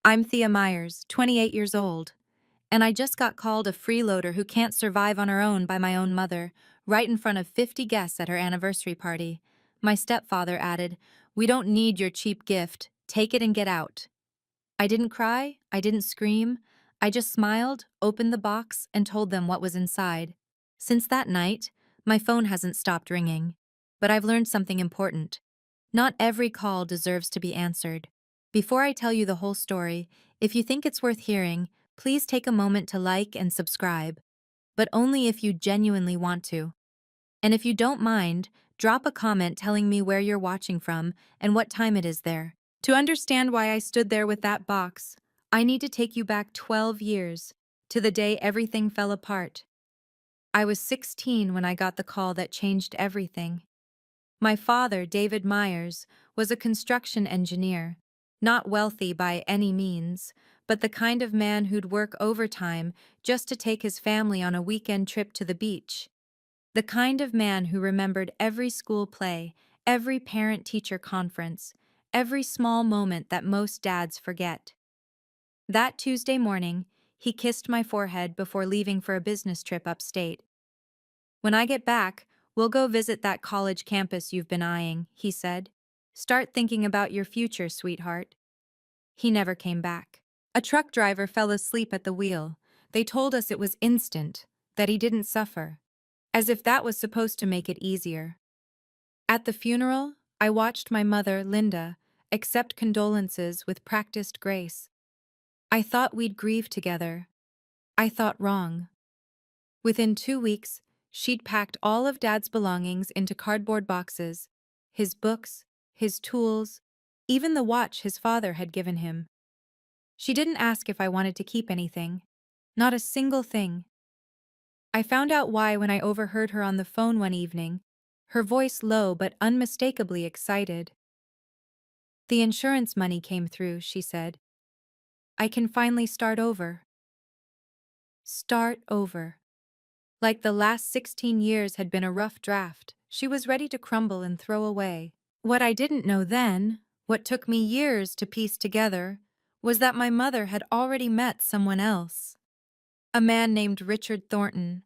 I'm Thea Myers, 28 years old, and I just got called a freeloader who can't survive on her own by my own mother, right in front of 50 guests at her anniversary party. My stepfather added, "We don't need your cheap gift. Take it and get out." I didn't cry, I didn't scream. I just smiled, opened the box, and told them what was inside. Since that night, my phone hasn't stopped ringing. But I've learned something important. Not every call deserves to be answered. Before I tell you the whole story, if you think it's worth hearing, please take a moment to like and subscribe, but only if you genuinely want to. And if you don't mind, drop a comment telling me where you're watching from and what time it is there. To understand why I stood there with that box, I need to take you back 12 years, to the day everything fell apart. I was 16 when I got the call that changed everything. My father, David Myers, was a construction engineer, not wealthy by any means, but the kind of man who'd work overtime just to take his family on a weekend trip to the beach. The kind of man who remembered every school play, every parent-teacher conference, every small moment that most dads forget. That Tuesday morning, he kissed my forehead before leaving for a business trip upstate. "When I get back, we'll go visit that college campus you've been eyeing," he said. "Start thinking about your future, sweetheart." He never came back. A truck driver fell asleep at the wheel. They told us it was instant, that he didn't suffer. As if that was supposed to make it easier. At the funeral, I watched my mother, Linda, accept condolences with practiced grace. I thought we'd grieve together. I thought wrong. Within 2 weeks, she'd packed all of Dad's belongings into cardboard boxes, his books, his tools, even the watch his father had given him. She didn't ask if I wanted to keep anything. Not a single thing. I found out why when I overheard her on the phone one evening, her voice low but unmistakably excited. "The insurance money came through," she said. "I can finally start over." Start over. Like the last 16 years had been a rough draft, she was ready to crumble and throw away. What I didn't know then, what took me years to piece together, was that my mother had already met someone else. A man named Richard Thornton.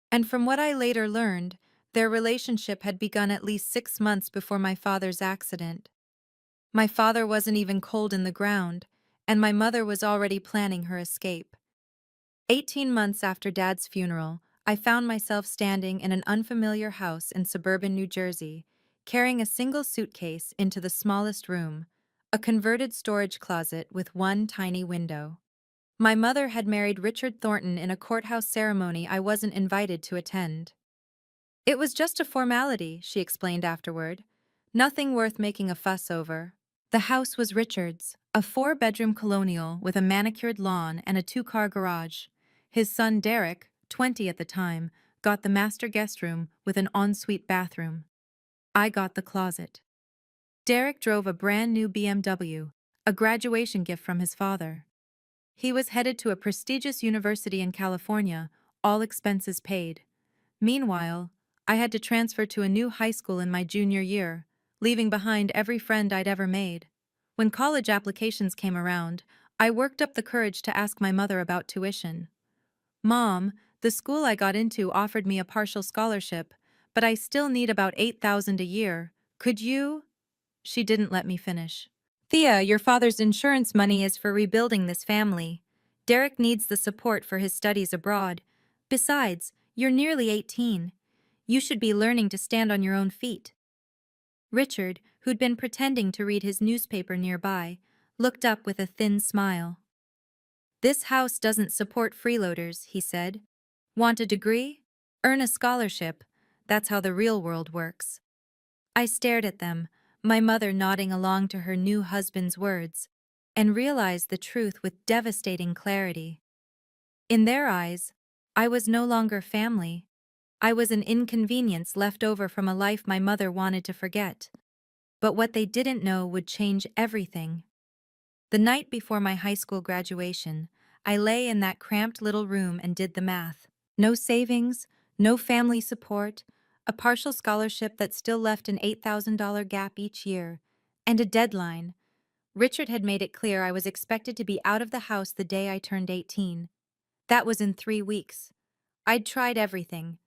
And from what I later learned, their relationship had begun at least 6 months before my father's accident. My father wasn't even cold in the ground, and my mother was already planning her escape. 18 months after Dad's funeral, I found myself standing in an unfamiliar house in suburban New Jersey, carrying a single suitcase into the smallest room, a converted storage closet with one tiny window. My mother had married Richard Thornton in a courthouse ceremony I wasn't invited to attend. "It was just a formality," she explained afterward. "Nothing worth making a fuss over." The house was Richard's, a 4-bedroom colonial with a manicured lawn and a 2-car garage. His son Derek, 20 at the time, got the master guest room with an ensuite bathroom. I got the closet. Derek drove a brand new BMW, a graduation gift from his father. He was headed to a prestigious university in California, all expenses paid. Meanwhile, I had to transfer to a new high school in my junior year, leaving behind every friend I'd ever made. When college applications came around, I worked up the courage to ask my mother about tuition. "Mom, the school I got into offered me a partial scholarship, but I still need about $8,000 a year. Could you?" She didn't let me finish. "Thea, your father's insurance money is for rebuilding this family. Derek needs the support for his studies abroad. Besides, you're nearly 18. You should be learning to stand on your own feet." Richard, who'd been pretending to read his newspaper nearby, looked up with a thin smile. "This house doesn't support freeloaders," he said. "Want a degree? Earn a scholarship. That's how the real world works." I stared at them, my mother nodding along to her new husband's words, and realized the truth with devastating clarity. In their eyes, I was no longer family. I was an inconvenience left over from a life my mother wanted to forget. But what they didn't know would change everything. The night before my high school graduation, I lay in that cramped little room and did the math. No savings, no family support, a partial scholarship that still left an $8,000 gap each year, and a deadline. Richard had made it clear I was expected to be out of the house the day I turned 18. That was in 3 weeks. I'd tried everything: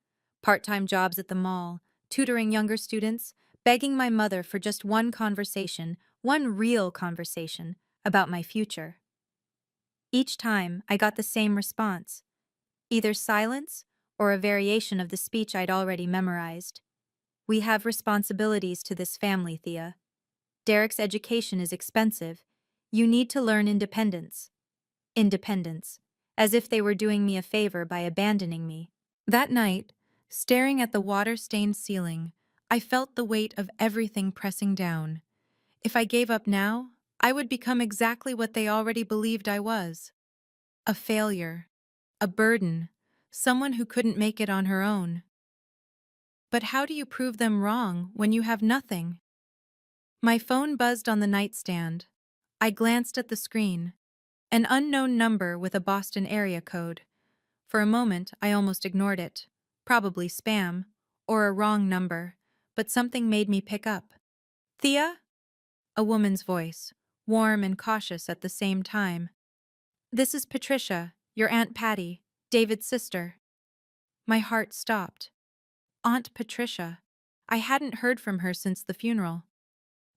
part-time jobs at the mall, tutoring younger students, begging my mother for just one conversation, one real conversation, about my future. Each time, I got the same response: either silence or a variation of the speech I'd already memorized. "We have responsibilities to this family, Thea. Derek's education is expensive. You need to learn independence." Independence. As if they were doing me a favor by abandoning me. That night, staring at the water-stained ceiling, I felt the weight of everything pressing down. If I gave up now, I would become exactly what they already believed I was: a failure, a burden, someone who couldn't make it on her own. But how do you prove them wrong when you have nothing? My phone buzzed on the nightstand. I glanced at the screen. An unknown number with a Boston area code. For a moment, I almost ignored it. Probably spam, or a wrong number, but something made me pick up. "Thea?" A woman's voice, warm and cautious at the same time. "This is Patricia, your Aunt Patty, David's sister." My heart stopped. Aunt Patricia. I hadn't heard from her since the funeral.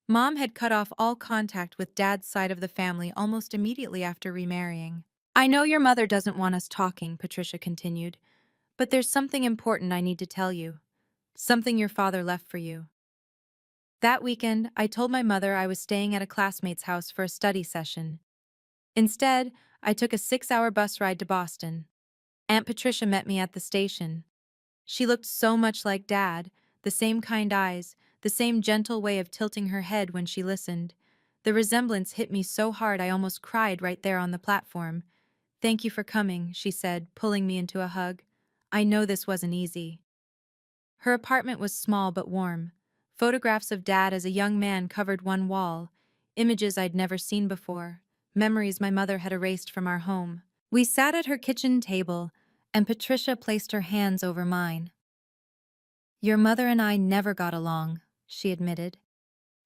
Mom had cut off all contact with Dad's side of the family almost immediately after remarrying. "I know your mother doesn't want us talking," Patricia continued, "but there's something important I need to tell you. Something your father left for you." That weekend, I told my mother I was staying at a classmate's house for a study session. Instead, I took a 6-hour bus ride to Boston. Aunt Patricia met me at the station. She looked so much like Dad, the same kind eyes, the same gentle way of tilting her head when she listened. The resemblance hit me so hard I almost cried right there on the platform. "Thank you for coming," she said, pulling me into a hug. "I know this wasn't easy." Her apartment was small but warm. Photographs of Dad as a young man covered one wall, images I'd never seen before, memories my mother had erased from our home. We sat at her kitchen table, and Patricia placed her hands over mine. "Your mother and I never got along," she admitted.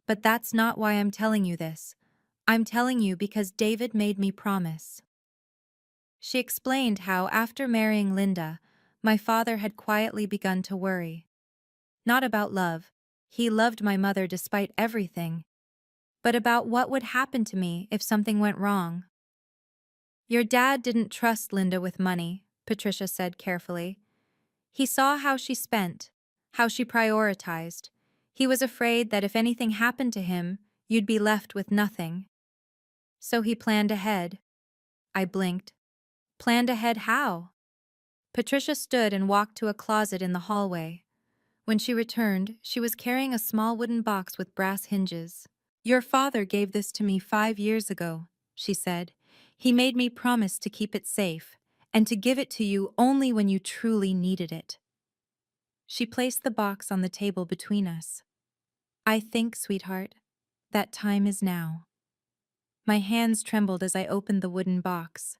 "But that's not why I'm telling you this. I'm telling you because David made me promise." She explained how, after marrying Linda, my father had quietly begun to worry. Not about love. He loved my mother despite everything. But about what would happen to me if something went wrong. "Your dad didn't trust Linda with money," Patricia said carefully. "He saw how she spent, how she prioritized. He was afraid that if anything happened to him, you'd be left with nothing. So he planned ahead." I blinked. "Planned ahead how?" Patricia stood and walked to a closet in the hallway. When she returned, she was carrying a small wooden box with brass hinges. "Your father gave this to me 5 years ago," she said. "He made me promise to keep it safe, and to give it to you only when you truly needed it." She placed the box on the table between us. "I think, sweetheart, that time is now." My hands trembled as I opened the wooden box.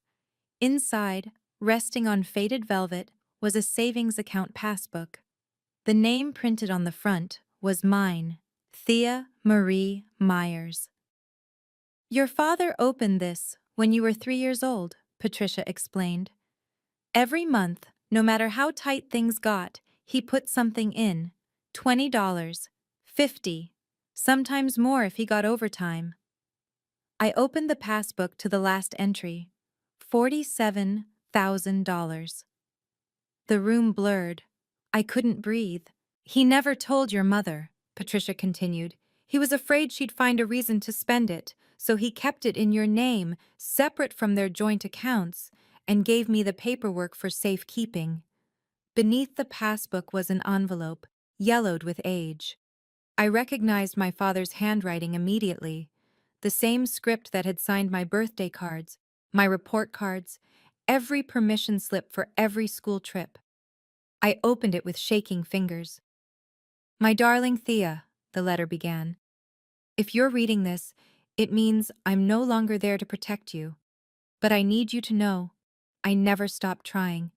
Inside, resting on faded velvet, was a savings account passbook. The name printed on the front was mine, Thea Marie Myers. "Your father opened this when you were 3 years old," Patricia explained. "Every month, no matter how tight things got, he put something in. $20, $50, sometimes more if he got overtime." I opened the passbook to the last entry, $47,000. The room blurred. I couldn't breathe. "He never told your mother," Patricia continued. "He was afraid she'd find a reason to spend it, so he kept it in your name, separate from their joint accounts, and gave me the paperwork for safekeeping." Beneath the passbook was an envelope, yellowed with age. I recognized my father's handwriting immediately. The same script that had signed my birthday cards, my report cards, every permission slip for every school trip. I opened it with shaking fingers. "My darling Thea," the letter began. "If you're reading this, it means I'm no longer there to protect you. But I need you to know, I never stopped trying."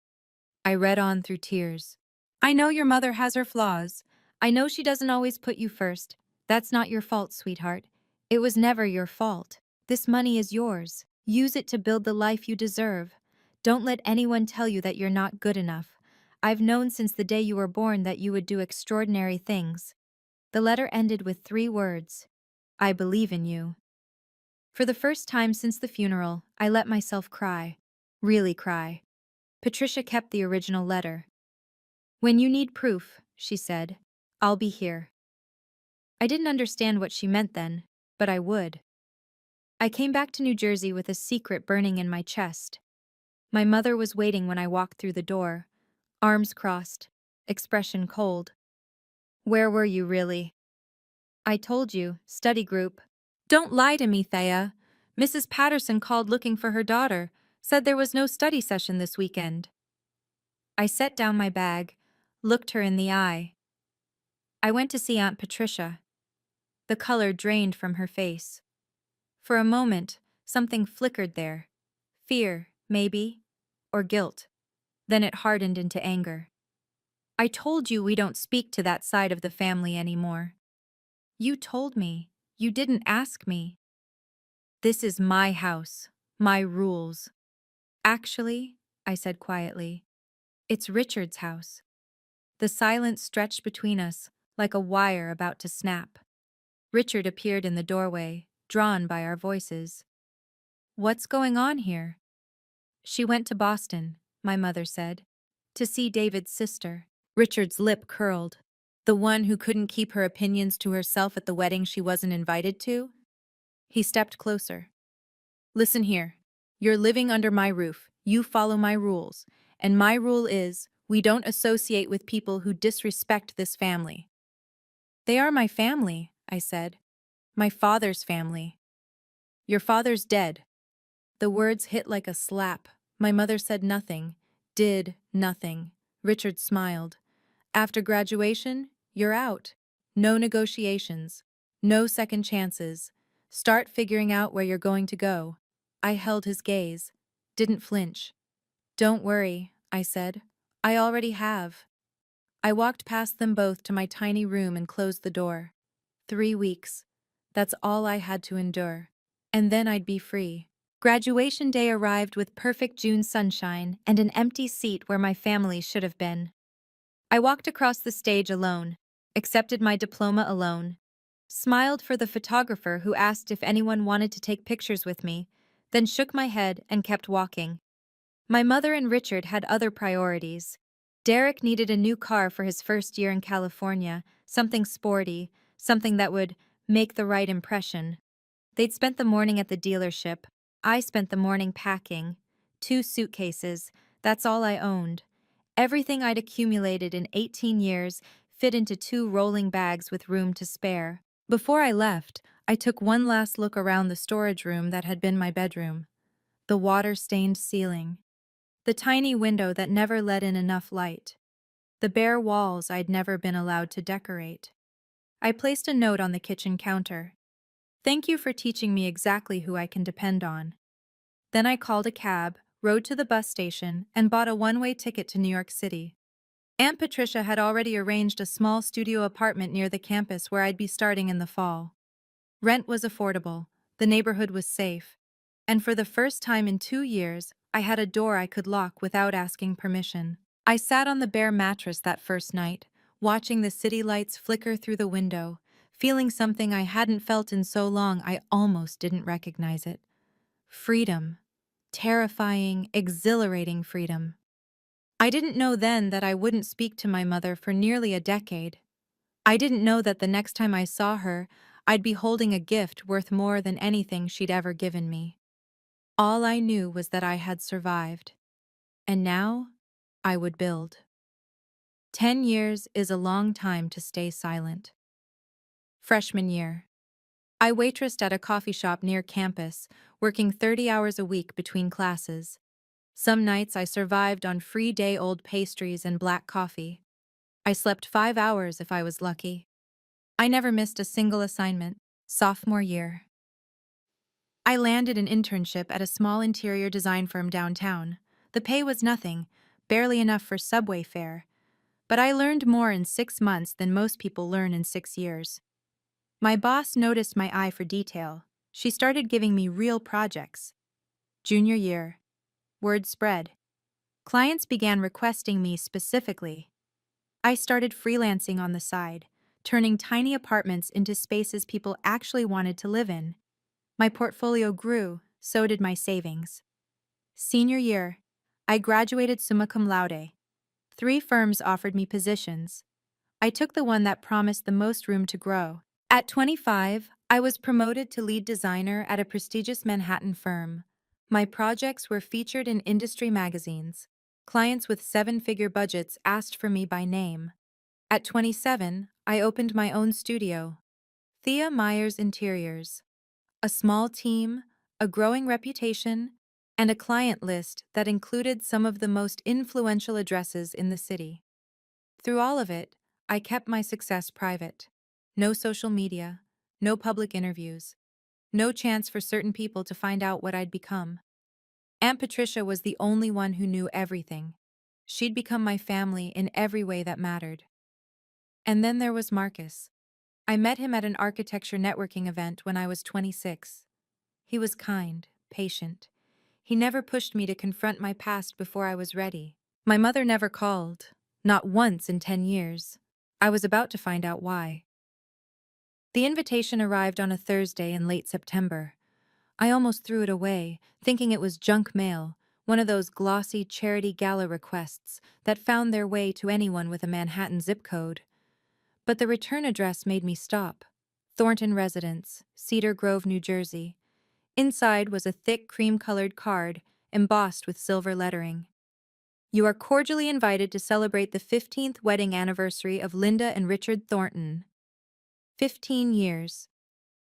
I read on through tears. "I know your mother has her flaws. I know she doesn't always put you first. That's not your fault, sweetheart. It was never your fault. This money is yours. Use it to build the life you deserve. Don't let anyone tell you that you're not good enough. I've known since the day you were born that you would do extraordinary things. The letter ended with 3 words. I believe in you. For the first time since the funeral, I let myself cry. Really cry. Patricia kept the original letter. When you need proof, she said, I'll be here. I didn't understand what she meant then, but I would. I came back to New Jersey with a secret burning in my chest. My mother was waiting when I walked through the door, arms crossed, expression cold. Where were you really? I told you, study group. Don't lie to me, Thea. Mrs. Patterson called looking for her daughter, said there was no study session this weekend. I set down my bag, looked her in the eye. I went to see Aunt Patricia. The color drained from her face. For a moment, something flickered there. Fear, maybe, or guilt. Then it hardened into anger. I told you we don't speak to that side of the family anymore. You told me. You didn't ask me. This is my house, my rules. Actually, I said quietly, it's Richard's house. The silence stretched between us, like a wire about to snap. Richard appeared in the doorway, drawn by our voices. What's going on here? She went to Boston, my mother said, to see David's sister. Richard's lip curled. The one who couldn't keep her opinions to herself at the wedding she wasn't invited to? He stepped closer. Listen here. You're living under my roof. You follow my rules. And my rule is, we don't associate with people who disrespect this family. They are my family, I said. My father's family. Your father's dead. The words hit like a slap. My mother said nothing, did nothing. Richard smiled. After graduation, you're out. No negotiations. No second chances. Start figuring out where you're going to go. I held his gaze. Didn't flinch. Don't worry, I said. I already have. I walked past them both to my tiny room and closed the door. 3 weeks. That's all I had to endure. And then I'd be free. Graduation day arrived with perfect June sunshine and an empty seat where my family should have been. I walked across the stage alone, accepted my diploma alone, smiled for the photographer who asked if anyone wanted to take pictures with me, then shook my head and kept walking. My mother and Richard had other priorities. Derek needed a new car for his first year in California, something sporty, something that would make the right impression. They'd spent the morning at the dealership. I spent the morning packing. 2 suitcases, that's all I owned. Everything I'd accumulated in 18 years fit into 2 rolling bags with room to spare. Before I left, I took one last look around the storage room that had been my bedroom. The water-stained ceiling. The tiny window that never let in enough light. The bare walls I'd never been allowed to decorate. I placed a note on the kitchen counter. Thank you for teaching me exactly who I can depend on. Then I called a cab, rode to the bus station, and bought a one-way ticket to New York City. Aunt Patricia had already arranged a small studio apartment near the campus where I'd be starting in the fall. Rent was affordable, the neighborhood was safe, and for the first time in 2 years, I had a door I could lock without asking permission. I sat on the bare mattress that first night, watching the city lights flicker through the window, feeling something I hadn't felt in so long I almost didn't recognize it. Freedom. Terrifying, exhilarating freedom. I didn't know then that I wouldn't speak to my mother for nearly a decade. I didn't know that the next time I saw her, I'd be holding a gift worth more than anything she'd ever given me. All I knew was that I had survived. And now, I would build. 10 years is a long time to stay silent. Freshman year. I waitressed at a coffee shop near campus, working 30 hours a week between classes. Some nights I survived on free day-old pastries and black coffee. I slept 5 hours if I was lucky. I never missed a single assignment. Sophomore year. I landed an internship at a small interior design firm downtown. The pay was nothing, barely enough for subway fare. But I learned more in 6 months than most people learn in 6 years. My boss noticed my eye for detail. She started giving me real projects. Junior year. Word spread. Clients began requesting me specifically. I started freelancing on the side, turning tiny apartments into spaces people actually wanted to live in. My portfolio grew, so did my savings. Senior year. I graduated summa cum laude. 3 firms offered me positions. I took the one that promised the most room to grow. At 25, I was promoted to lead designer at a prestigious Manhattan firm. My projects were featured in industry magazines. Clients with 7-figure budgets asked for me by name. At 27, I opened my own studio, Thea Myers Interiors. A small team, a growing reputation, and a client list that included some of the most influential addresses in the city. Through all of it, I kept my success private. No social media, no public interviews, no chance for certain people to find out what I'd become. Aunt Patricia was the only one who knew everything. She'd become my family in every way that mattered. And then there was Marcus. I met him at an architecture networking event when I was 26. He was kind, patient. He never pushed me to confront my past before I was ready. My mother never called, not once in 10 years. I was about to find out why. The invitation arrived on a Thursday in late September. I almost threw it away, thinking it was junk mail, one of those glossy charity gala requests that found their way to anyone with a Manhattan zip code. But the return address made me stop. Thornton Residence, Cedar Grove, New Jersey. Inside was a thick cream-colored card, embossed with silver lettering. You are cordially invited to celebrate the 15th wedding anniversary of Linda and Richard Thornton. 15 years.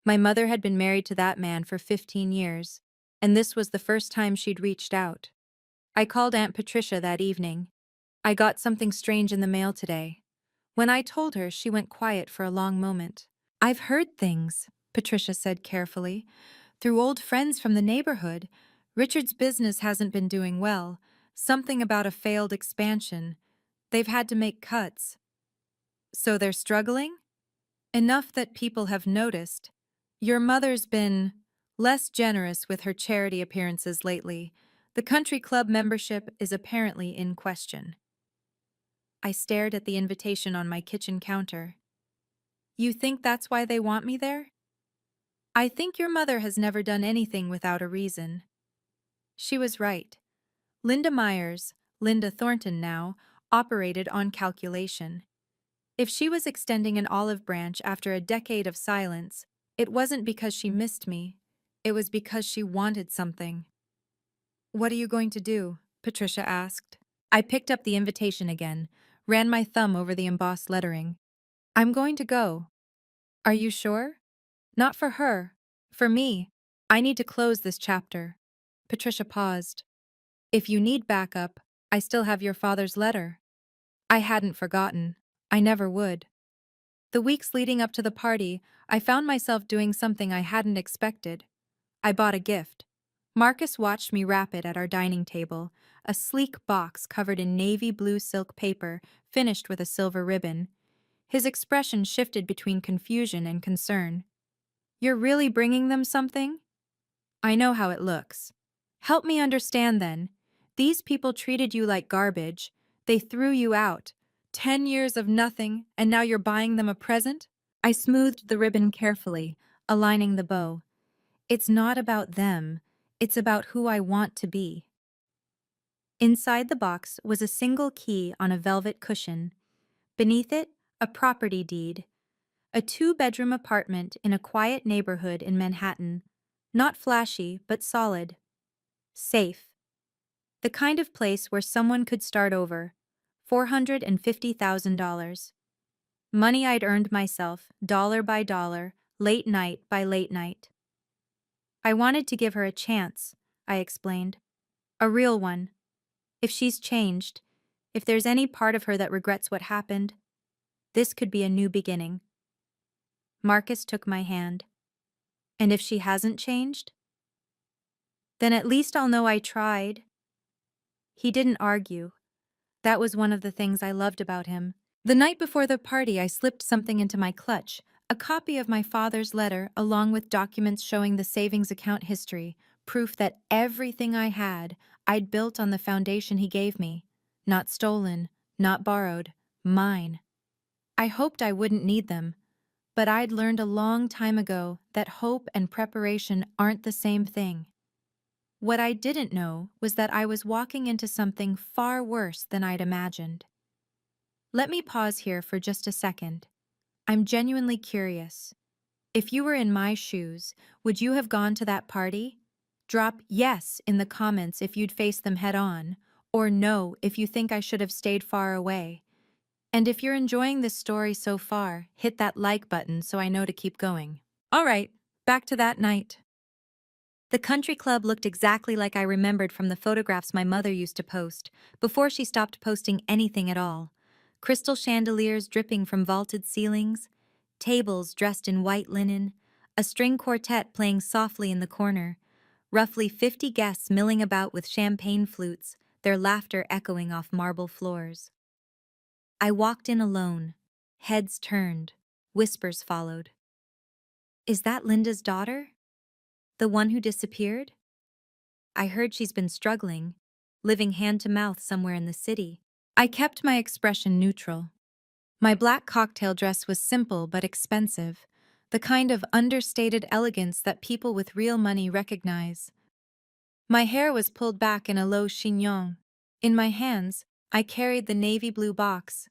My mother had been married to that man for 15 years, and this was the first time she'd reached out. I called Aunt Patricia that evening. I got something strange in the mail today. When I told her, she went quiet for a long moment. I've heard things, Patricia said carefully. Through old friends from the neighborhood, Richard's business hasn't been doing well. Something about a failed expansion. They've had to make cuts. So they're struggling? Enough that people have noticed. Your mother's been less generous with her charity appearances lately. The country club membership is apparently in question. I stared at the invitation on my kitchen counter. You think that's why they want me there? I think your mother has never done anything without a reason. She was right. Linda Myers, Linda Thornton now, operated on calculation. If she was extending an olive branch after a decade of silence, it wasn't because she missed me. It was because she wanted something. What are you going to do? Patricia asked. I picked up the invitation again, ran my thumb over the embossed lettering. I'm going to go. Are you sure? Not for her. For me. I need to close this chapter. Patricia paused. If you need backup, I still have your father's letter. I hadn't forgotten. I never would. The weeks leading up to the party, I found myself doing something I hadn't expected. I bought a gift. Marcus watched me wrap it at our dining table, a sleek box covered in navy blue silk paper, finished with a silver ribbon. His expression shifted between confusion and concern. You're really bringing them something? I know how it looks. Help me understand then. These people treated you like garbage. They threw you out. 10 years of nothing, and now you're buying them a present? I smoothed the ribbon carefully, aligning the bow. It's not about them. It's about who I want to be. Inside the box was a single key on a velvet cushion. Beneath it, a property deed. A 2-bedroom apartment in a quiet neighborhood in Manhattan. Not flashy, but solid. Safe. The kind of place where someone could start over. $450,000. Money I'd earned myself, dollar by dollar, late night by late night. I wanted to give her a chance, I explained. A real one. If she's changed, if there's any part of her that regrets what happened, this could be a new beginning. Marcus took my hand. And if she hasn't changed? Then at least I'll know I tried. He didn't argue. That was one of the things I loved about him. The night before the party, I slipped something into my clutch, A copy of my father's letter, along with documents showing the savings account history, proof that everything I had, I'd built on the foundation he gave me. Not stolen, not borrowed, mine. I hoped I wouldn't need them, but I'd learned a long time ago that hope and preparation aren't the same thing. What I didn't know was that I was walking into something far worse than I'd imagined. Let me pause here for just a second. I'm genuinely curious. If you were in my shoes, would you have gone to that party? Drop yes in the comments if you'd face them head on, or no if you think I should have stayed far away. And if you're enjoying this story so far, hit that like button so I know to keep going. All right, back to that night. The country club looked exactly like I remembered from the photographs my mother used to post, before she stopped posting anything at all. Crystal chandeliers dripping from vaulted ceilings, tables dressed in white linen, a string quartet playing softly in the corner, roughly 50 guests milling about with champagne flutes, their laughter echoing off marble floors. I walked in alone, heads turned, whispers followed. Is that Linda's daughter? The one who disappeared? I heard she's been struggling, living hand to mouth somewhere in the city. I kept my expression neutral. My black cocktail dress was simple but expensive, the kind of understated elegance that people with real money recognize. My hair was pulled back in a low chignon. In my hands, I carried the navy blue box.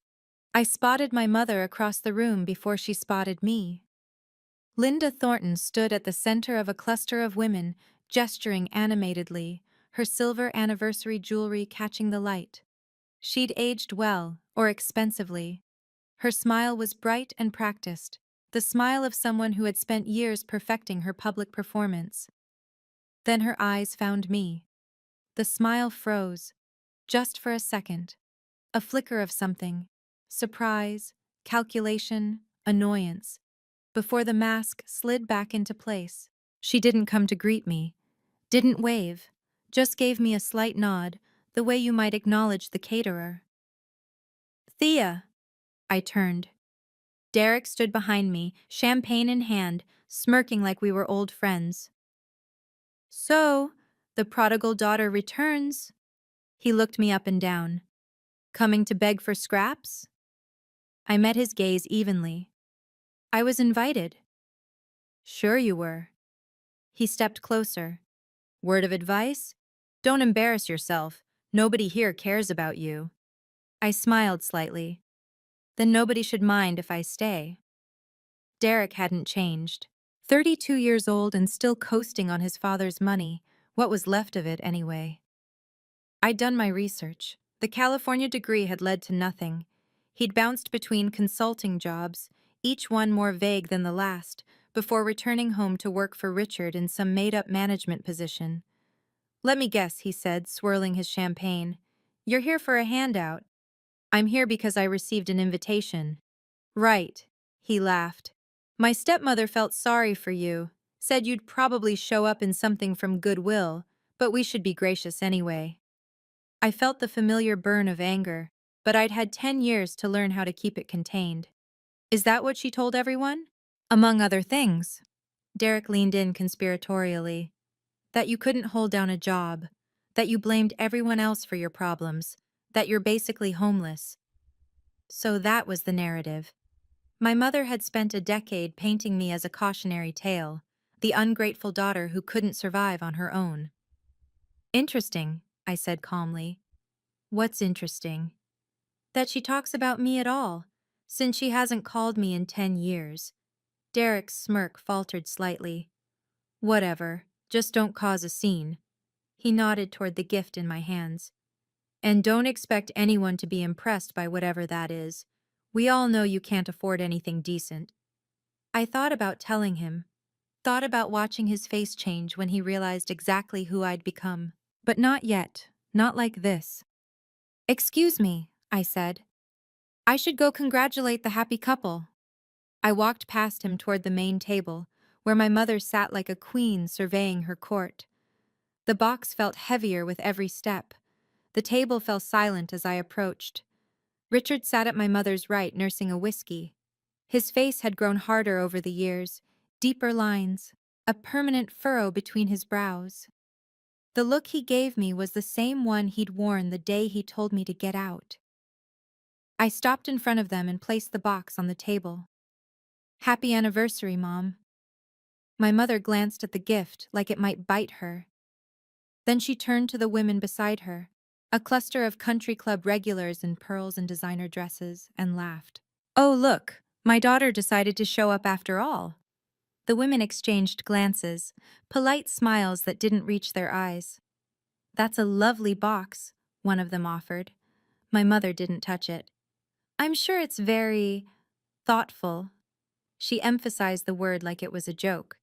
I spotted my mother across the room before she spotted me. Linda Thornton stood at the center of a cluster of women, gesturing animatedly, her silver anniversary jewelry catching the light. She'd aged well, or expensively. Her smile was bright and practiced, the smile of someone who had spent years perfecting her public performance. Then her eyes found me. The smile froze, just for a second. A flicker of something, surprise, calculation, annoyance, before the mask slid back into place. She didn't come to greet me, didn't wave, just gave me a slight nod, the way you might acknowledge the caterer. Thea! I turned. Derek stood behind me, champagne in hand, smirking like we were old friends. So, the prodigal daughter returns. He looked me up and down. Coming to beg for scraps? I met his gaze evenly. I was invited. Sure you were. He stepped closer. Word of advice? Don't embarrass yourself. Nobody here cares about you. I smiled slightly. Then nobody should mind if I stay. Derek hadn't changed. 32 years old and still coasting on his father's money, what was left of it anyway. I'd done my research. The California degree had led to nothing. He'd bounced between consulting jobs, each one more vague than the last, before returning home to work for Richard in some made-up management position. Let me guess, he said, swirling his champagne. You're here for a handout. I'm here because I received an invitation. Right, he laughed. My stepmother felt sorry for you, said you'd probably show up in something from Goodwill, but we should be gracious anyway. I felt the familiar burn of anger, but I'd had 10 years to learn how to keep it contained. Is that what she told everyone? Among other things. Derek leaned in conspiratorially. That you couldn't hold down a job, that you blamed everyone else for your problems, that you're basically homeless. So that was the narrative. My mother had spent a decade painting me as a cautionary tale, the ungrateful daughter who couldn't survive on her own. Interesting, I said calmly. What's interesting? That she talks about me at all, since she hasn't called me in 10 years. Derek's smirk faltered slightly. Whatever, just don't cause a scene. He nodded toward the gift in my hands. And don't expect anyone to be impressed by whatever that is. We all know you can't afford anything decent. I thought about telling him, thought about watching his face change when he realized exactly who I'd become. But not yet, not like this. Excuse me, I said. I should go congratulate the happy couple. I walked past him toward the main table, where my mother sat like a queen surveying her court. The box felt heavier with every step. The table fell silent as I approached. Richard sat at my mother's right nursing a whiskey. His face had grown harder over the years, deeper lines, a permanent furrow between his brows. The look he gave me was the same one he'd worn the day he told me to get out. I stopped in front of them and placed the box on the table. "Happy anniversary, Mom." My mother glanced at the gift like it might bite her. Then she turned to the women beside her, a cluster of country club regulars in pearls and designer dresses, and laughed. "Oh, look, my daughter decided to show up after all." The women exchanged glances, polite smiles that didn't reach their eyes. "That's a lovely box," one of them offered. My mother didn't touch it. "I'm sure it's very thoughtful." She emphasized the word like it was a joke.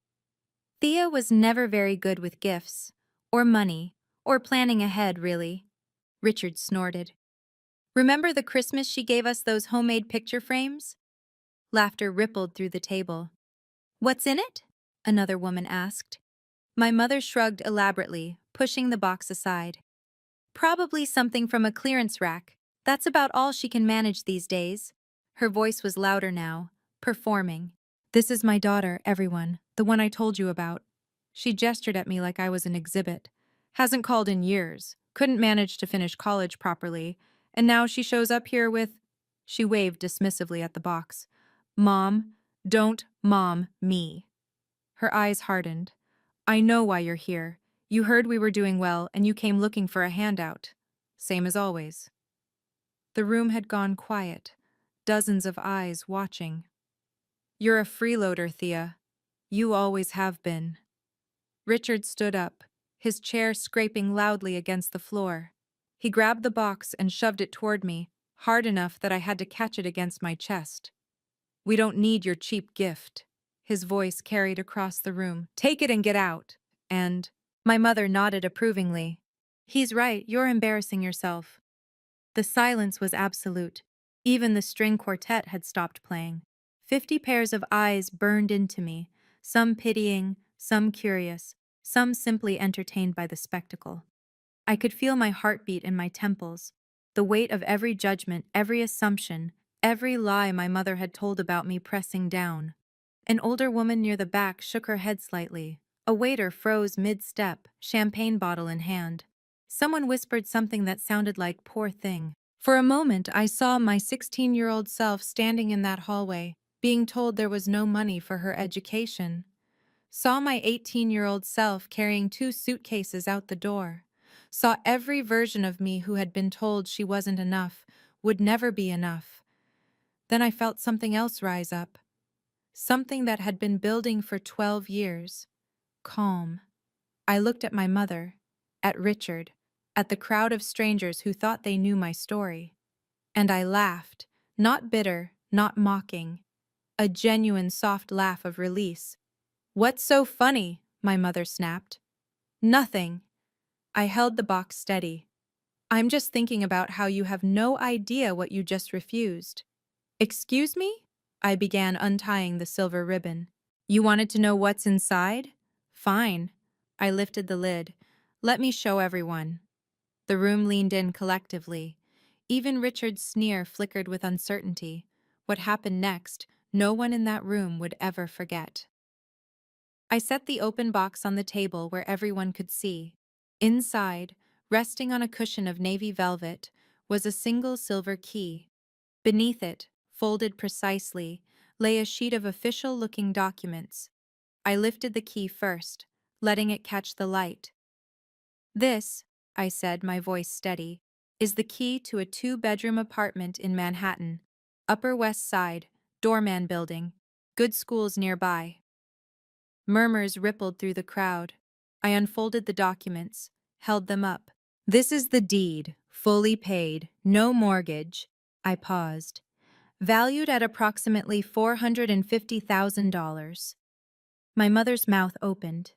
Thea was never very good with gifts, or money, or planning ahead, really. Richard snorted. "Remember the Christmas she gave us those homemade picture frames?" Laughter rippled through the table. "What's in it?" another woman asked. My mother shrugged elaborately, pushing the box aside. "Probably something from a clearance rack. That's about all she can manage these days." Her voice was louder now, performing. "This is my daughter, everyone, the one I told you about." She gestured at me like I was an exhibit. "Hasn't called in years, couldn't manage to finish college properly, and now she shows up here with—" She waved dismissively at the box. "Mom, don't mom me." Her eyes hardened. "I know why you're here. You heard we were doing well and you came looking for a handout. Same as always." The room had gone quiet, dozens of eyes watching. "You're a freeloader, Thea. You always have been." Richard stood up, his chair scraping loudly against the floor. He grabbed the box and shoved it toward me, hard enough that I had to catch it against my chest. "We don't need your cheap gift." His voice carried across the room. "Take it and get out." And my mother nodded approvingly. "He's right, you're embarrassing yourself." The silence was absolute. Even the string quartet had stopped playing. 50 pairs of eyes burned into me, some pitying, some curious, some simply entertained by the spectacle. I could feel my heartbeat in my temples, the weight of every judgment, every assumption, every lie my mother had told about me pressing down. An older woman near the back shook her head slightly. A waiter froze mid-step, champagne bottle in hand. Someone whispered something that sounded like "poor thing." For a moment, I saw my 16-year-old self standing in that hallway, being told there was no money for her education. Saw my 18-year-old self carrying 2 suitcases out the door. Saw every version of me who had been told she wasn't enough, would never be enough. Then I felt something else rise up. Something that had been building for 12 years. Calm. I looked at my mother, at Richard, at the crowd of strangers who thought they knew my story. And I laughed, not bitter, not mocking. A genuine soft laugh of release. "What's so funny?" my mother snapped. "Nothing." I held the box steady. "I'm just thinking about how you have no idea what you just refused." "Excuse me?" I began untying the silver ribbon. "You wanted to know what's inside? Fine." I lifted the lid. "Let me show everyone." The room leaned in collectively. Even Richard's sneer flickered with uncertainty. What happened next, no one in that room would ever forget. I set the open box on the table where everyone could see. Inside, resting on a cushion of navy velvet, was a single silver key. Beneath it, folded precisely, lay a sheet of official-looking documents. I lifted the key first, letting it catch the light. "This," I said, my voice steady, "is the key to a 2-bedroom apartment in Manhattan. Upper West Side, doorman building, good schools nearby." Murmurs rippled through the crowd. I unfolded the documents, held them up. "This is the deed, fully paid, no mortgage." I paused. "Valued at approximately $450,000. My mother's mouth opened,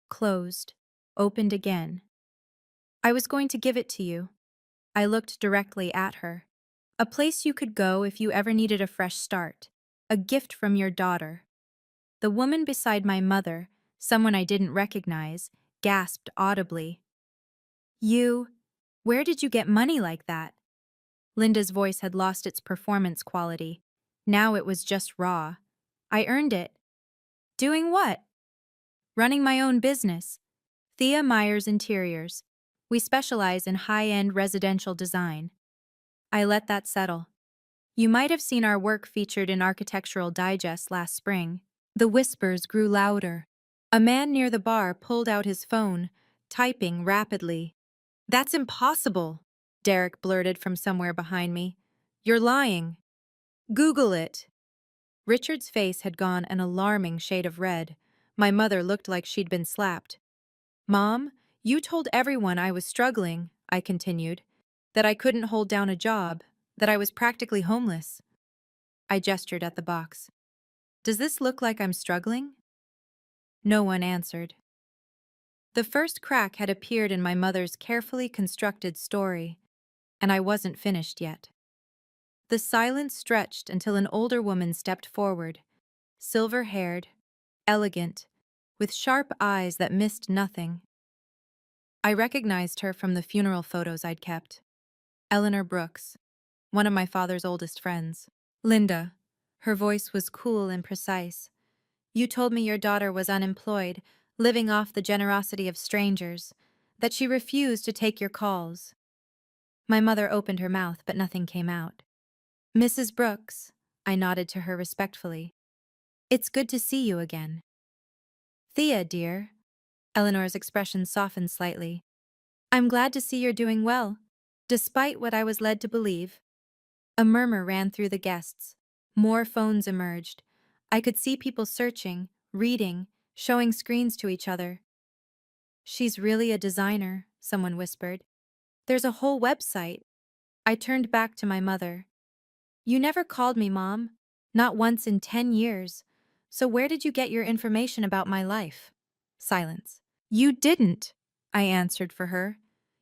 closed, opened again. "I was going to give it to you." I looked directly at her. "A place you could go if you ever needed a fresh start. A gift from your daughter." The woman beside my mother, someone I didn't recognize, gasped audibly. Where did you get money like that?" Linda's voice had lost its performance quality. Now it was just raw. I earned it. Doing what? Running my own business. Thea Myers Interiors. We specialize in high-end residential design. I let that settle. You might have seen our work featured in Architectural Digest last spring. The whispers grew louder. A man near the bar pulled out his phone, typing rapidly. "That's impossible," Derek blurted from somewhere behind me. "You're lying. Google it." Richard's face had gone an alarming shade of red. My mother looked like she'd been slapped. "Mom, you told everyone I was struggling," I continued, "that I couldn't hold down a job, that I was practically homeless." I gestured at the box. "Does this look like I'm struggling?" No one answered. The first crack had appeared in my mother's carefully constructed story, and I wasn't finished yet. The silence stretched until an older woman stepped forward, silver-haired, elegant, with sharp eyes that missed nothing. I recognized her from the funeral photos I'd kept. Eleanor Brooks, one of my father's oldest friends. "Linda," her voice was cool and precise, "you told me your daughter was unemployed, living off the generosity of strangers, that she refused to take your calls." My mother opened her mouth, but nothing came out. "Mrs. Brooks," I nodded to her respectfully. "It's good to see you again." "Thea, dear." Eleanor's expression softened slightly. "I'm glad to see you're doing well, despite what I was led to believe." A murmur ran through the guests. More phones emerged. I could see people searching, reading, showing screens to each other. "She's really a designer," someone whispered. "There's a whole website." I turned back to my mother. "You never called me, Mom. Not once in 10 years. So where did you get your information about my life?" Silence. "You didn't," I answered for her.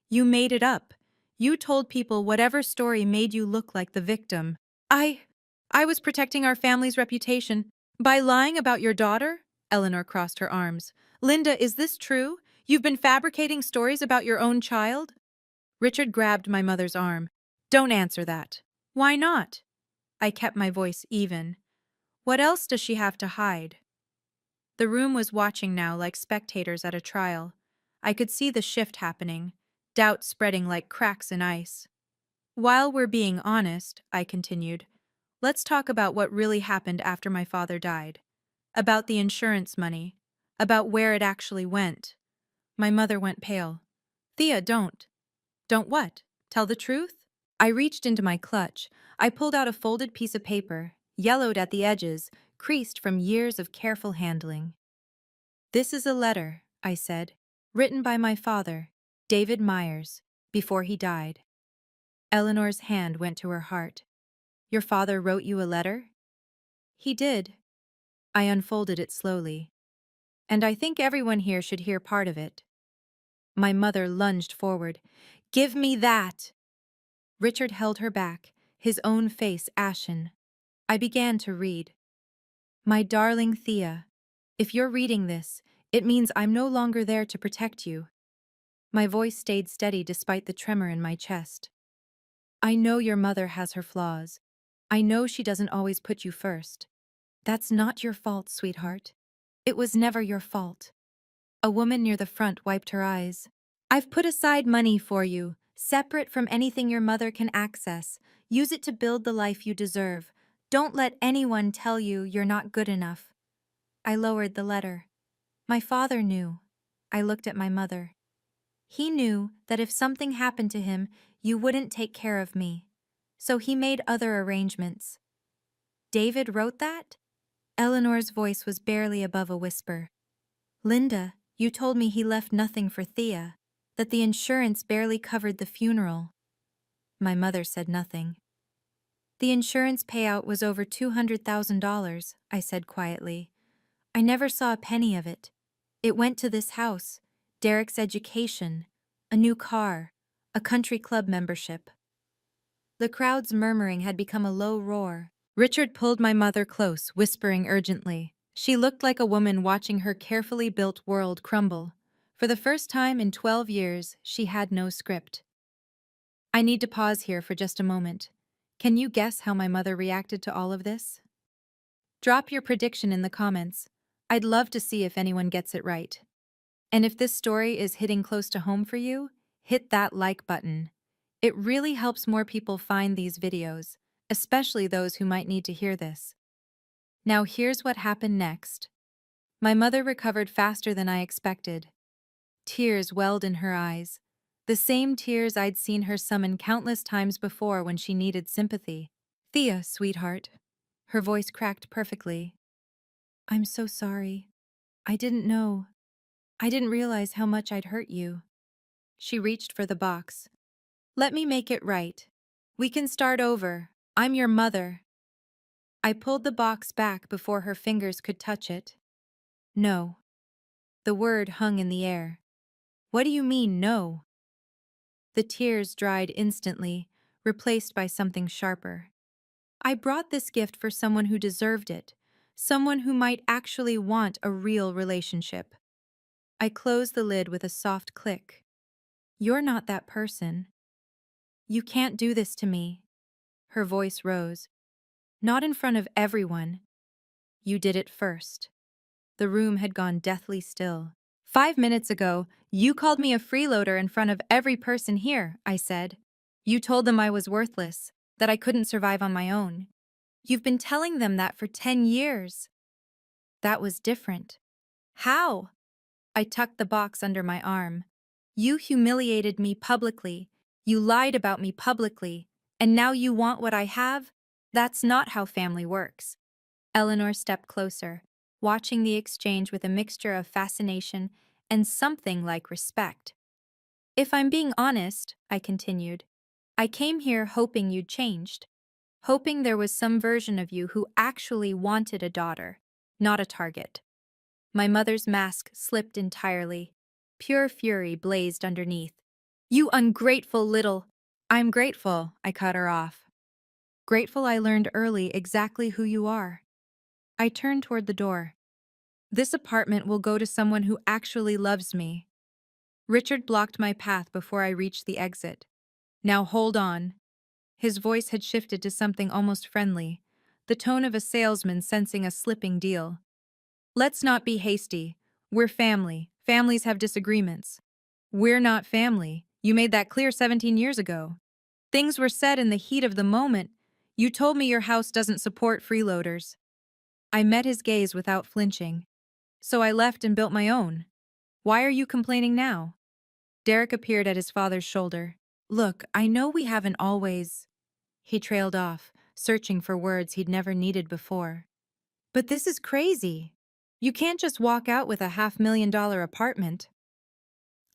"You made it up. You told people whatever story made you look like the victim." I was protecting our family's reputation. By lying about your daughter?" Eleanor crossed her arms. "Linda, is this true? You've been fabricating stories about your own child?" Richard grabbed my mother's arm. "Don't answer that." "Why not?" I kept my voice even. "What else does she have to hide?" The room was watching now like spectators at a trial. I could see the shift happening, doubt spreading like cracks in ice. "While we're being honest," I continued, "let's talk about what really happened after my father died. About the insurance money. About where it actually went." My mother went pale. "Thea, don't." "Don't what? Tell the truth?" I reached into my clutch. I pulled out a folded piece of paper, yellowed at the edges, creased from years of careful handling. "This is a letter," I said, "written by my father, David Myers, before he died." Eleanor's hand went to her heart. "Your father wrote you a letter?" "He did." I unfolded it slowly. "And I think everyone here should hear part of it." My mother lunged forward. "Give me that!" Richard held her back, his own face ashen. I began to read. "My darling Thea, if you're reading this, it means I'm no longer there to protect you." My voice stayed steady despite the tremor in my chest. "I know your mother has her flaws. I know she doesn't always put you first. That's not your fault, sweetheart. It was never your fault." A woman near the front wiped her eyes. "I've put aside money for you, separate from anything your mother can access. Use it to build the life you deserve. Don't let anyone tell you you're not good enough." I lowered the letter. My father knew. I looked at my mother. "He knew that if something happened to him, you wouldn't take care of me. So he made other arrangements." "David wrote that?" Eleanor's voice was barely above a whisper. "Linda, you told me he left nothing for Thea, that the insurance barely covered the funeral." My mother said nothing. "The insurance payout was over $200,000, I said quietly. "I never saw a penny of it. It went to this house, Derek's education, a new car, a country club membership." The crowd's murmuring had become a low roar. Richard pulled my mother close, whispering urgently. She looked like a woman watching her carefully built world crumble. For the first time in 12 years, she had no script. "I need to pause here for just a moment. Can you guess how my mother reacted to all of this? Drop your prediction in the comments. I'd love to see if anyone gets it right. And if this story is hitting close to home for you, hit that like button. It really helps more people find these videos, especially those who might need to hear this. Now here's what happened next. My mother recovered faster than I expected. Tears welled in her eyes. The same tears I'd seen her summon countless times before when she needed sympathy. Thea, sweetheart. Her voice cracked perfectly. I'm so sorry. I didn't know. I didn't realize how much I'd hurt you. She reached for the box. Let me make it right. We can start over. I'm your mother. I pulled the box back before her fingers could touch it. No. The word hung in the air. What do you mean, no? The tears dried instantly, replaced by something sharper. I brought this gift for someone who deserved it, someone who might actually want a real relationship. I closed the lid with a soft click. You're not that person. You can't do this to me. Her voice rose. Not in front of everyone. You did it first. The room had gone deathly still. 5 minutes ago, you called me a freeloader in front of every person here, I said. You told them I was worthless, that I couldn't survive on my own. You've been telling them that for 10 years. That was different. How? I tucked the box under my arm. You humiliated me publicly. You lied about me publicly. And now you want what I have? That's not how family works. Eleanor stepped closer, watching the exchange with a mixture of fascination and something like respect. If I'm being honest, I continued, I came here hoping you'd changed. Hoping there was some version of you who actually wanted a daughter, not a target. My mother's mask slipped entirely. Pure fury blazed underneath. You ungrateful little... I'm grateful, I cut her off. Grateful I learned early exactly who you are. I turned toward the door. This apartment will go to someone who actually loves me. Richard blocked my path before I reached the exit. Now hold on. His voice had shifted to something almost friendly, the tone of a salesman sensing a slipping deal. Let's not be hasty. We're family. Families have disagreements. We're not family. You made that clear 17 years ago. Things were said in the heat of the moment. You told me your house doesn't support freeloaders. I met his gaze without flinching. So I left and built my own. Why are you complaining now? Derek appeared at his father's shoulder. Look, I know we haven't always... He trailed off, searching for words he'd never needed before. But this is crazy. You can't just walk out with a $500,000 apartment.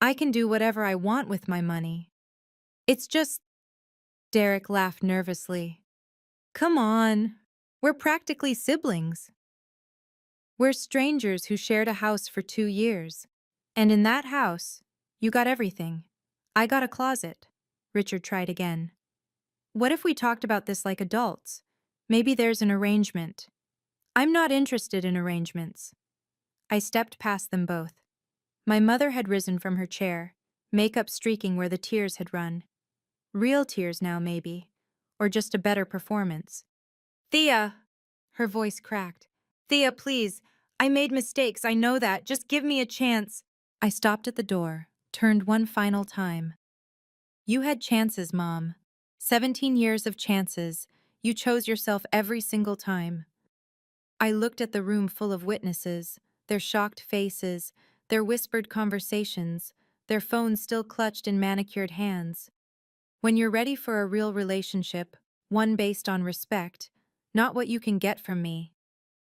I can do whatever I want with my money. It's just... Derek laughed nervously. Come on. We're practically siblings. We're strangers who shared a house for 2 years. And in that house, you got everything. I got a closet. Richard tried again. What if we talked about this like adults? Maybe there's an arrangement. I'm not interested in arrangements. I stepped past them both. My mother had risen from her chair, makeup streaking where the tears had run. Real tears now, maybe. Or just a better performance. Thea! Her voice cracked. Thea, please. I made mistakes, I know that. Just give me a chance. I stopped at the door, turned one final time. You had chances, Mom. 17 years of chances. You chose yourself every single time. I looked at the room full of witnesses, their shocked faces, their whispered conversations, their phones still clutched in manicured hands. When you're ready for a real relationship, one based on respect, not what you can get from me,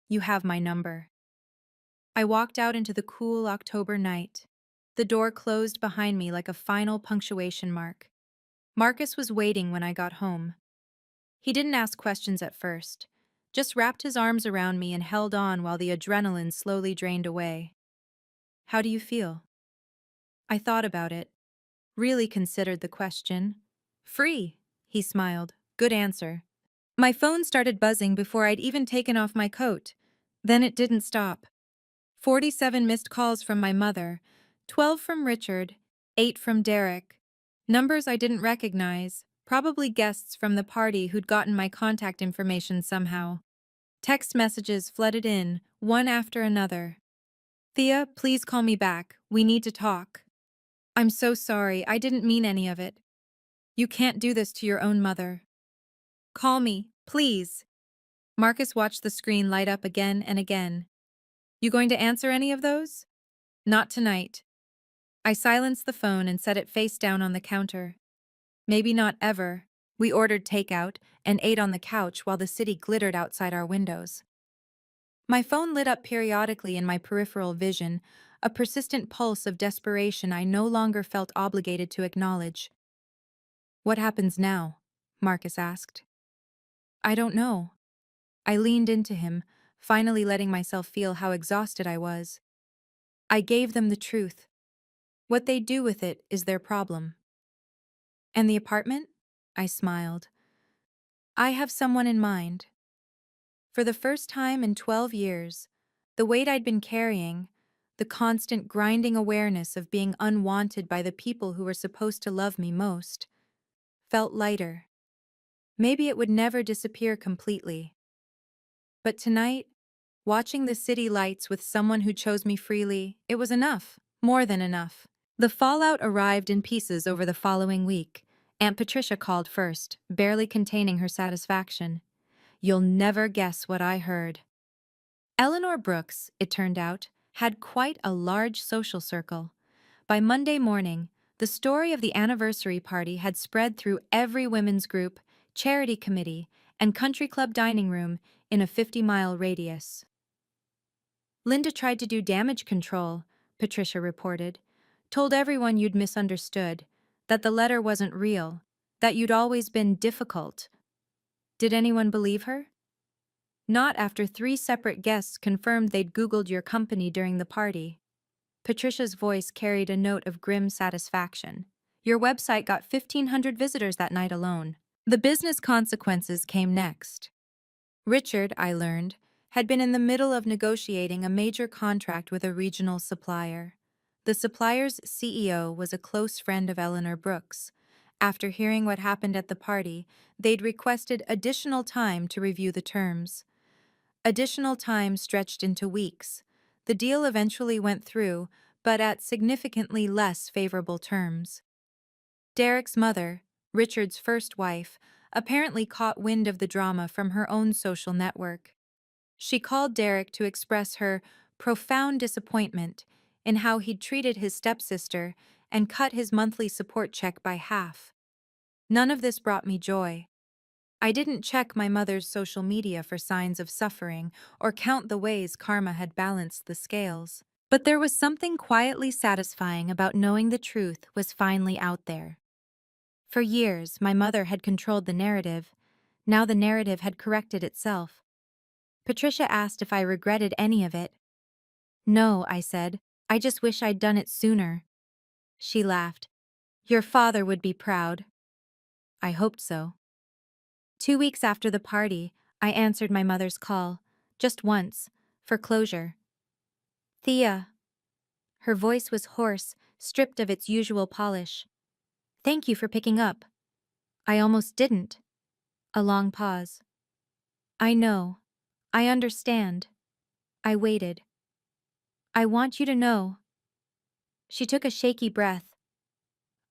you have my number. I walked out into the cool October night. The door closed behind me like a final punctuation mark. Marcus was waiting when I got home. He didn't ask questions at first, just wrapped his arms around me and held on while the adrenaline slowly drained away. How do you feel? I thought about it, really considered the question. Free, he smiled. Good answer. My phone started buzzing before I'd even taken off my coat. Then it didn't stop. 47 missed calls from my mother, 12 from Richard, 8 from Derek. Numbers I didn't recognize, Probably guests from the party who'd gotten my contact information somehow. Text messages flooded in, one after another. Thea, please call me back. We need to talk. I'm so sorry. I didn't mean any of it. You can't do this to your own mother. Call me, please. Marcus watched the screen light up again and again. You going to answer any of those? Not tonight. I silenced the phone and set it face down on the counter. Maybe not ever. We ordered takeout and ate on the couch while the city glittered outside our windows. My phone lit up periodically in my peripheral vision, a persistent pulse of desperation I no longer felt obligated to acknowledge. What happens now? Marcus asked. I don't know. I leaned into him, finally letting myself feel how exhausted I was. I gave them the truth. What they do with it is their problem. And the apartment? I smiled. I have someone in mind. For the first time in 12 years, the weight I'd been carrying, the constant grinding awareness of being unwanted by the people who were supposed to love me most, felt lighter. Maybe it would never disappear completely. But tonight, watching the city lights with someone who chose me freely, it was enough, more than enough. The fallout arrived in pieces over the following week. Aunt Patricia called first, barely containing her satisfaction. You'll never guess what I heard. Eleanor Brooks, it turned out, had quite a large social circle. By Monday morning, the story of the anniversary party had spread through every women's group, charity committee, and country club dining room in a 50-mile radius. Linda tried to do damage control, Patricia reported. Told everyone you'd misunderstood, that the letter wasn't real, that you'd always been difficult. Did anyone believe her? Not after 3 separate guests confirmed they'd Googled your company during the party. Patricia's voice carried a note of grim satisfaction. Your website got 1,500 visitors that night alone. The business consequences came next. Richard, I learned, had been in the middle of negotiating a major contract with a regional supplier. The supplier's CEO was a close friend of Eleanor Brooks. After hearing what happened at the party, they'd requested additional time to review the terms. Additional time stretched into weeks. The deal eventually went through, but at significantly less favorable terms. Derek's mother, Richard's first wife, apparently caught wind of the drama from her own social network. She called Derek to express her profound disappointment in how he'd treated his stepsister and cut his monthly support check by half. None of this brought me joy. I didn't check my mother's social media for signs of suffering or count the ways karma had balanced the scales. But there was something quietly satisfying about knowing the truth was finally out there. For years, my mother had controlled the narrative. Now the narrative had corrected itself. Patricia asked if I regretted any of it. No, I said. I just wish I'd done it sooner. She laughed. Your father would be proud. I hoped so. 2 weeks after the party, I answered my mother's call, just once, for closure. Thea. Her voice was hoarse, stripped of its usual polish. Thank you for picking up. I almost didn't. A long pause. I know. I understand. I waited. I want you to know. She took a shaky breath.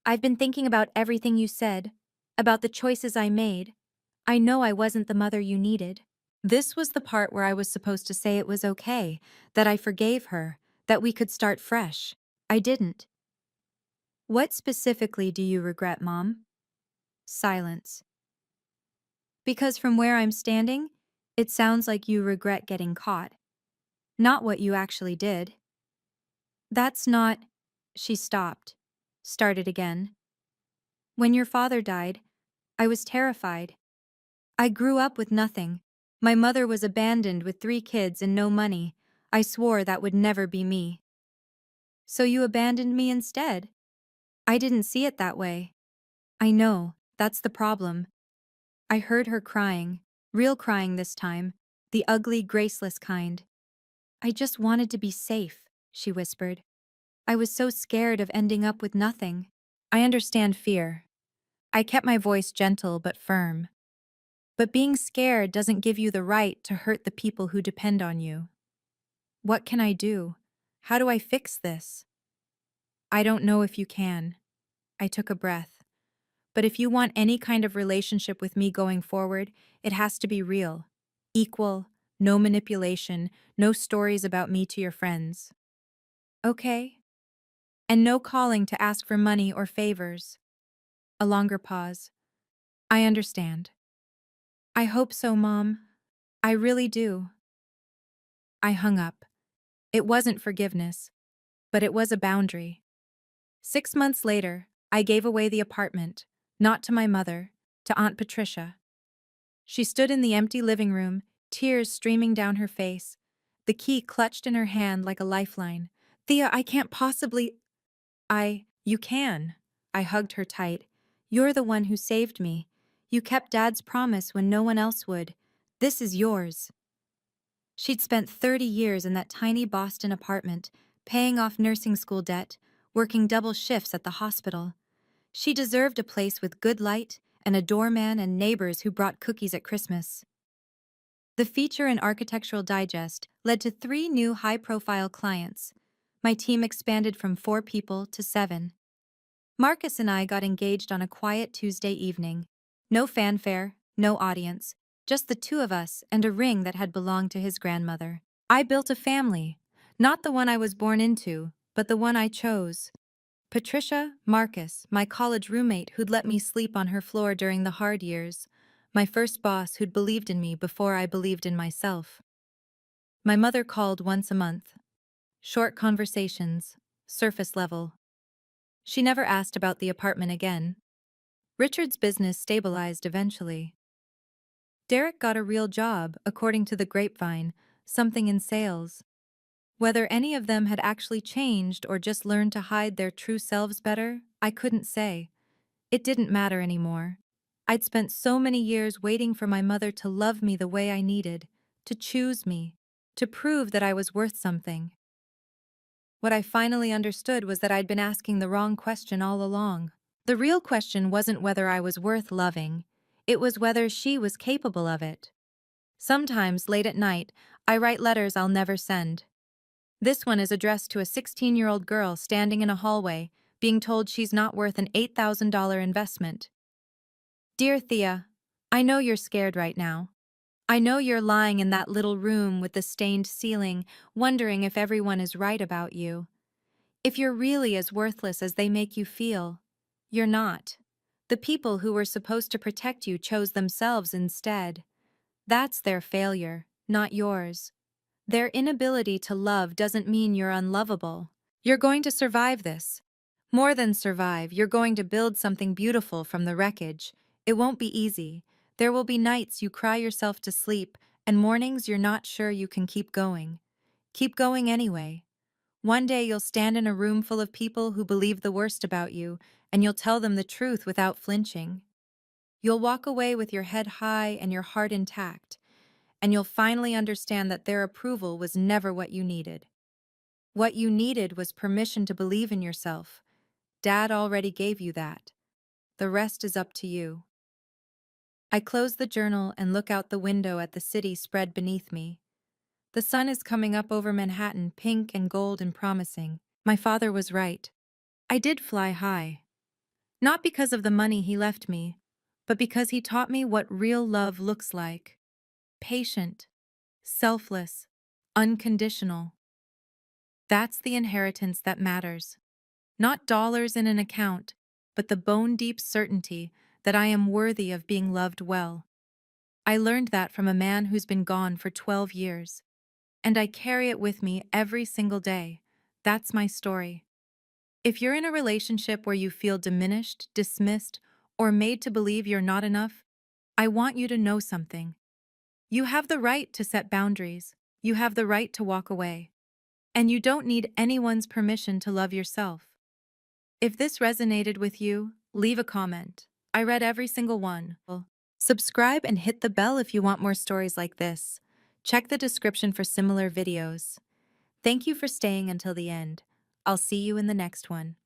I've been thinking about everything you said, about the choices I made. I know I wasn't the mother you needed. This was the part where I was supposed to say it was okay, that I forgave her, that we could start fresh. I didn't. What specifically do you regret, Mom? Silence. Because from where I'm standing, it sounds like you regret getting caught. Not what you actually did. That's not... She stopped. Started again. When your father died, I was terrified. I grew up with nothing. My mother was abandoned with 3 kids and no money. I swore that would never be me. So you abandoned me instead? I didn't see it that way. I know, that's the problem. I heard her crying, real crying this time, the ugly, graceless kind. I just wanted to be safe, she whispered. I was so scared of ending up with nothing. I understand fear. I kept my voice gentle but firm. But being scared doesn't give you the right to hurt the people who depend on you. What can I do? How do I fix this? I don't know if you can. I took a breath. But if you want any kind of relationship with me going forward, it has to be real, equal, no manipulation, no stories about me to your friends. Okay? And no calling to ask for money or favors. A longer pause. I understand. I hope so, Mom. I really do. I hung up. It wasn't forgiveness, but it was a boundary. 6 months later, I gave away the apartment, not to my mother, to Aunt Patricia. She stood in the empty living room, tears streaming down her face, the key clutched in her hand like a lifeline. Thea, I can't possibly. You can. I hugged her tight. You're the one who saved me. You kept Dad's promise when no one else would. This is yours. She'd spent 30 years in that tiny Boston apartment, paying off nursing school debt, working double shifts at the hospital. She deserved a place with good light and a doorman and neighbors who brought cookies at Christmas. The feature in Architectural Digest led to 3 new high-profile clients. My team expanded from 4 people to 7. Marcus and I got engaged on a quiet Tuesday evening. No fanfare, no audience, just the 2 of us and a ring that had belonged to his grandmother. I built a family, not the one I was born into, but the one I chose. Patricia, Marcus, my college roommate who'd let me sleep on her floor during the hard years, my first boss who'd believed in me before I believed in myself. My mother called once a month. Short conversations, surface level. She never asked about the apartment again. Richard's business stabilized eventually. Derek got a real job, according to the grapevine, something in sales. Whether any of them had actually changed or just learned to hide their true selves better, I couldn't say. It didn't matter anymore. I'd spent so many years waiting for my mother to love me the way I needed, to choose me, to prove that I was worth something. What I finally understood was that I'd been asking the wrong question all along. The real question wasn't whether I was worth loving, it was whether she was capable of it. Sometimes, late at night, I write letters I'll never send. This one is addressed to a 16-year-old girl standing in a hallway, being told she's not worth an $8,000 investment. Dear Thea, I know you're scared right now. I know you're lying in that little room with the stained ceiling, wondering if everyone is right about you. If you're really as worthless as they make you feel, you're not. The people who were supposed to protect you chose themselves instead. That's their failure, not yours. Their inability to love doesn't mean you're unlovable. You're going to survive this. More than survive, you're going to build something beautiful from the wreckage. It won't be easy. There will be nights you cry yourself to sleep, and mornings you're not sure you can keep going. Keep going anyway. One day you'll stand in a room full of people who believe the worst about you, and you'll tell them the truth without flinching. You'll walk away with your head high and your heart intact, and you'll finally understand that their approval was never what you needed. What you needed was permission to believe in yourself. Dad already gave you that. The rest is up to you. I close the journal and look out the window at the city spread beneath me. The sun is coming up over Manhattan, pink and gold and promising. My father was right. I did fly high. Not because of the money he left me, but because he taught me what real love looks like. Patient, selfless, unconditional. That's the inheritance that matters. Not dollars in an account, but the bone-deep certainty that I am worthy of being loved well. I learned that from a man who's been gone for 12 years. And I carry it with me every single day. That's my story. If you're in a relationship where you feel diminished, dismissed, or made to believe you're not enough, I want you to know something. You have the right to set boundaries. You have the right to walk away. And you don't need anyone's permission to love yourself. If this resonated with you, leave a comment. I read every single one. Subscribe and hit the bell if you want more stories like this. Check the description for similar videos. Thank you for staying until the end. I'll see you in the next one.